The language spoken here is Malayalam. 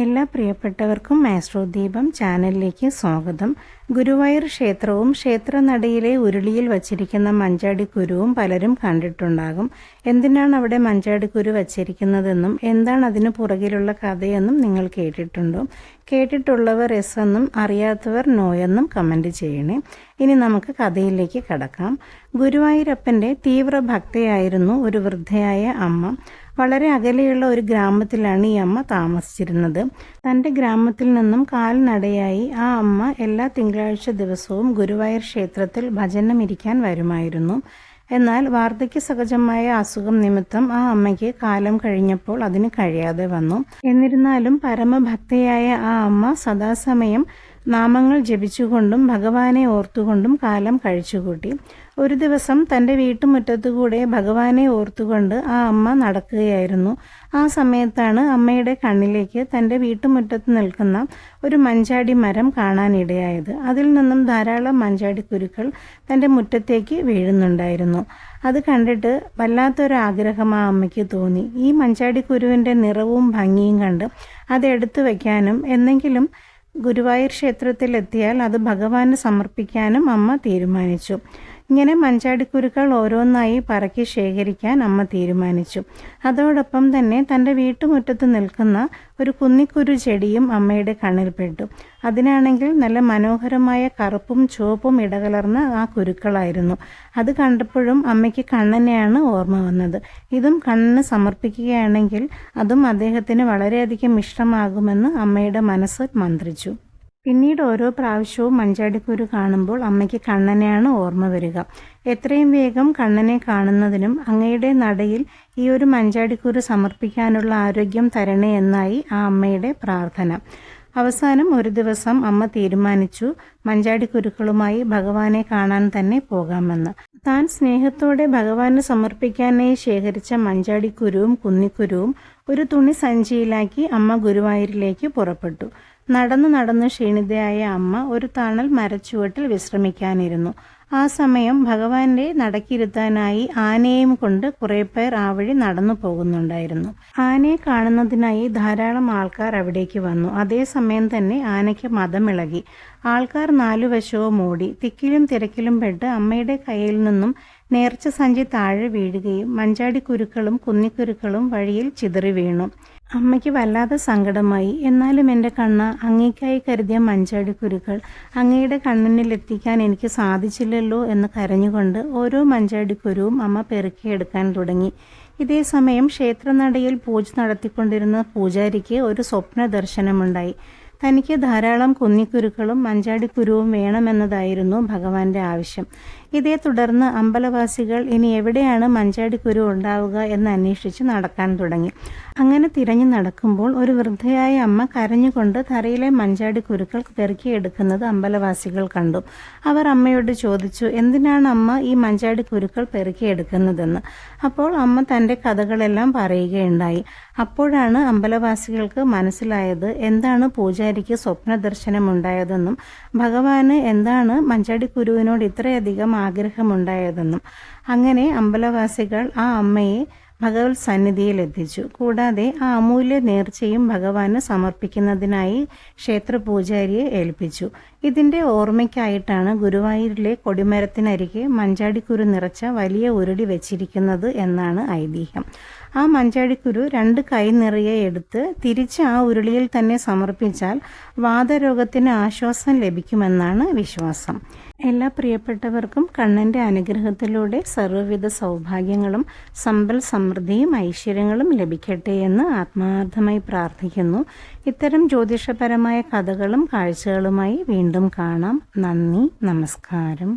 എല്ലാ പ്രിയപ്പെട്ടവർക്കും ആസ്ട്രോദീപം ചാനലിലേക്ക് സ്വാഗതം. ഗുരുവായൂർ ക്ഷേത്രവും ക്ഷേത്രനടയിലെ ഉരുളിയിൽ വച്ചിരിക്കുന്ന മഞ്ചാടിക്കുരുവും പലരും കണ്ടിട്ടുണ്ടാകും. എന്തിനാണ് അവിടെ മഞ്ചാടിക്കുരു വച്ചിരിക്കുന്നതെന്നും എന്താണ് അതിന് പുറകിലുള്ള കഥയെന്നും നിങ്ങൾ കേട്ടിട്ടുണ്ടോ? കേട്ടിട്ടുള്ളവർ എസ് എന്നും അറിയാത്തവർ നോ എന്നും കമൻറ്റ് ചെയ്യണേ. ഇനി നമുക്ക് കഥയിലേക്ക് കടക്കാം. ഗുരുവായൂരപ്പൻ്റെ തീവ്ര ഭക്തയായിരുന്നു ഒരു വൃദ്ധയായ അമ്മ. വളരെ അകലെയുള്ള ഒരു ഗ്രാമത്തിലാണ് ഈ അമ്മ താമസിച്ചിരുന്നത്. തൻ്റെ ഗ്രാമത്തിൽ നിന്നും കാൽനടയായി ആ അമ്മ എല്ലാ തിങ്കളാഴ്ച ദിവസവും ഗുരുവായൂർ ക്ഷേത്രത്തിൽ ഭജനമിരിക്കാൻ വരുമായിരുന്നു. എന്നാൽ വാർദ്ധക്യ സഹജമായ അസുഖം നിമിത്തം ആ അമ്മയ്ക്ക് കാലം കഴിഞ്ഞപ്പോൾ അതിന് കഴിയാതെ വന്നു. എന്നിരുന്നാലും പരമഭക്തയായ ആ അമ്മ സദാസമയം നാമങ്ങൾ ജപിച്ചുകൊണ്ടും ഭഗവാനെ ഓർത്തുകൊണ്ടും കാലം കഴിച്ചുകൂട്ടി. ഒരു ദിവസം തൻ്റെ വീട്ടുമുറ്റത്തുകൂടെ ഭഗവാനെ ഓർത്തുകൊണ്ട് ആ അമ്മ നടക്കുകയായിരുന്നു. ആ സമയത്താണ് അമ്മയുടെ കണ്ണിലേക്ക് തൻ്റെ വീട്ടുമുറ്റത്ത് നിൽക്കുന്ന ഒരു മഞ്ചാടി മരം കാണാനിടയായത്. അതിൽ നിന്നും ധാരാളം മഞ്ചാടിക്കുരുക്കൾ തൻ്റെ മുറ്റത്തേക്ക് വീഴുന്നുണ്ടായിരുന്നു. അത് കണ്ടിട്ട് വല്ലാത്തൊരാഗ്രഹം ആ അമ്മയ്ക്ക് തോന്നി. ഈ മഞ്ചാടിക്കുരുവിൻ്റെ നിറവും ഭംഗിയും കണ്ട് അതെടുത്തു വയ്ക്കാനും എന്തെങ്കിലും ഗുരുവായൂർ ക്ഷേത്രത്തിലെത്തിയാൽ അത് ഭഗവാന് സമർപ്പിക്കാനും അമ്മ തീരുമാനിച്ചു. ഇങ്ങനെ മഞ്ചാടിക്കുരുക്കൾ ഓരോന്നായി പറക്കി ശേഖരിക്കാൻ അമ്മ തീരുമാനിച്ചു. അതോടൊപ്പം തന്നെ തൻ്റെ വീട്ടുമുറ്റത്ത് നിൽക്കുന്ന ഒരു കുന്നിക്കുരു ചെടിയും അമ്മയുടെ കണ്ണിൽപ്പെട്ടു. അതിനാണെങ്കിൽ നല്ല മനോഹരമായ കറുപ്പും ചുവപ്പും ഇടകലർന്ന ആ കുരുക്കളായിരുന്നു. അത് കണ്ടപ്പോഴും അമ്മയ്ക്ക് കണ്ണനെയാണ് ഓർമ്മ വന്നത്. ഇതും കണ്ണന് സമർപ്പിക്കുകയാണെങ്കിൽ അതും അദ്ദേഹത്തിന് വളരെയധികം ഇഷ്ടമാകുമെന്ന് അമ്മയുടെ മനസ്സ് മന്ത്രിച്ചു. പിന്നീട് ഓരോ പ്രാവശ്യവും മഞ്ചാടിക്കുരു കാണുമ്പോൾ അമ്മയ്ക്ക് കണ്ണനെയാണ് ഓർമ്മ വരിക. എത്രയും വേഗം കണ്ണനെ കാണുന്നതിനും അങ്ങയുടെ നടയിൽ ഈ ഒരു മഞ്ചാടിക്കുരു സമർപ്പിക്കാനുള്ള ആരോഗ്യം തരണേ എന്നായി ആ അമ്മയുടെ പ്രാർത്ഥന. അവസാനം ഒരു ദിവസം അമ്മ തീരുമാനിച്ചു മഞ്ചാടിക്കുരുക്കളുമായി ഭഗവാനെ കാണാൻ തന്നെ പോകാമെന്ന്. താൻ സ്നേഹത്തോടെ ഭഗവാന് സമർപ്പിക്കാനായി ശേഖരിച്ച മഞ്ചാടിക്കുരുവും കുന്നിക്കുരുവും ഒരു തുണി സഞ്ചിയിലാക്കി അമ്മ ഗുരുവായൂരിലേക്ക് പുറപ്പെട്ടു. നടന്നു ക്ഷീണിതയായ അമ്മ ഒരു തണൽ മരച്ചുവട്ടിൽ വിശ്രമിക്കാനിരുന്നു. ആ സമയം ഭഗവാന്റെ നടക്കിരുത്താനായി ആനയും കൊണ്ട് കുറെ പേർ ആ വഴി നടന്നു പോകുന്നുണ്ടായിരുന്നു. ആനയെ കാണുന്നതിനായി ധാരാളം ആൾക്കാർ അവിടേക്ക് വന്നു. അതേസമയം തന്നെ ആനയ്ക്ക് മദമിളകി. ആൾക്കാർ നാലുവശവും ഓടി. തിക്കിലും തിരക്കിലും പെട്ട് അമ്മയുടെ കയ്യിൽ നിന്നും നേർച്ച സഞ്ചി താഴെ വീഴുകയും മഞ്ചാടിക്കുരുക്കളും കുന്നിക്കുരുക്കളും വഴിയിൽ ചിതറി വീണു. അമ്മയ്ക്ക് വല്ലാതെ സങ്കടമായി. എന്നാലും എൻ്റെ കണ്ണ, അങ്ങേക്കായി കരുതിയ മഞ്ചാടിക്കുരുക്കൾ അങ്ങയുടെ കണ്ണിലെത്തിക്കാൻ എനിക്ക് സാധിച്ചില്ലല്ലോ എന്ന് കരഞ്ഞുകൊണ്ട് ഓരോ മഞ്ചാടിക്കുരുവും അമ്മ പെറുക്കിയെടുക്കാൻ തുടങ്ങി. ഇതേ സമയം ക്ഷേത്രനടയിൽ പൂജ നടത്തിക്കൊണ്ടിരുന്ന പൂജാരിക്ക് ഒരു സ്വപ്ന ദർശനമുണ്ടായി. തനിക്ക് ധാരാളം കുന്നിക്കുരുക്കളും മഞ്ചാടിക്കുരുവും വേണമെന്നതായിരുന്നു ഭഗവാന്റെ ആവശ്യം. ഇതേ തുടർന്ന് അമ്പലവാസികൾ ഇനി എവിടെയാണ് മഞ്ചാടിക്കുരു ഉണ്ടാവുക എന്ന് അന്വേഷിച്ച് നടക്കാൻ തുടങ്ങി. അങ്ങനെ തിരഞ്ഞു നടക്കുമ്പോൾ ഒരു വൃദ്ധയായ അമ്മ കരഞ്ഞുകൊണ്ട് തറയിലെ മഞ്ചാടിക്കുരുക്കൾ പെറുക്കിയെടുക്കുന്നത് അമ്പലവാസികൾ കണ്ടു. അവർ അമ്മയോട് ചോദിച്ചു, എന്തിനാണ് അമ്മ ഈ മഞ്ചാടിക്കുരുക്കൾ പെറുക്കിയെടുക്കുന്നതെന്ന്. അപ്പോൾ അമ്മ തൻ്റെ കഥകളെല്ലാം പറയുകയുണ്ടായി. അപ്പോഴാണ് അമ്പലവാസികൾക്ക് മനസ്സിലായത് എന്താണ് പൂജാരിക്ക് സ്വപ്ന ദർശനമുണ്ടായതെന്നും ഭഗവാന് എന്താണ് മഞ്ചാടിക്കുരുവിനോട് ഇത്രയധികം ആഗ്രഹമുണ്ടായതെന്നും. അങ്ങനെ അമ്പലവാസികൾ ആ അമ്മയെ ഭഗവത് സന്നിധിയിൽ എത്തിച്ചു. കൂടാതെ ആ അമൂല്യ നേർച്ചയും ഭഗവാന് സമർപ്പിക്കുന്നതിനായി ക്ഷേത്ര പൂജാരിയെ ഏൽപ്പിച്ചു. ഇതിൻ്റെ ഓർമ്മയ്ക്കായിട്ടാണ് ഗുരുവായൂരിലെ കൊടിമരത്തിനരികെ മഞ്ചാടിക്കുരു നിറച്ച വലിയ ഉരുളി വെച്ചിരിക്കുന്നത് എന്നാണ് ഐതിഹ്യം. ആ മഞ്ചാടിക്കുരു 2 കൈ നിറയെ എടുത്ത് തിരിച്ച് ആ ഉരുളിയിൽ തന്നെ സമർപ്പിച്ചാൽ വാതരോഗത്തിന് ആശ്വാസം ലഭിക്കുമെന്നാണ് വിശ്വാസം. എല്ലാ പ്രിയപ്പെട്ടവർക്കും കണ്ണൻ്റെ അനുഗ്രഹത്തിലൂടെ സർവ്വവിധ സൗഭാഗ്യങ്ങളും സമ്പൽ സമൃദ്ധിയും ഐശ്വര്യങ്ങളും ലഭിക്കട്ടെ എന്ന് ആത്മാർത്ഥമായി പ്രാർത്ഥിക്കുന്നു. ഇത്തരം ജ്യോതിഷപരമായ കഥകളും കാഴ്ചകളുമായി വീണ്ടും കാണാം. നന്ദി, നമസ്കാരം.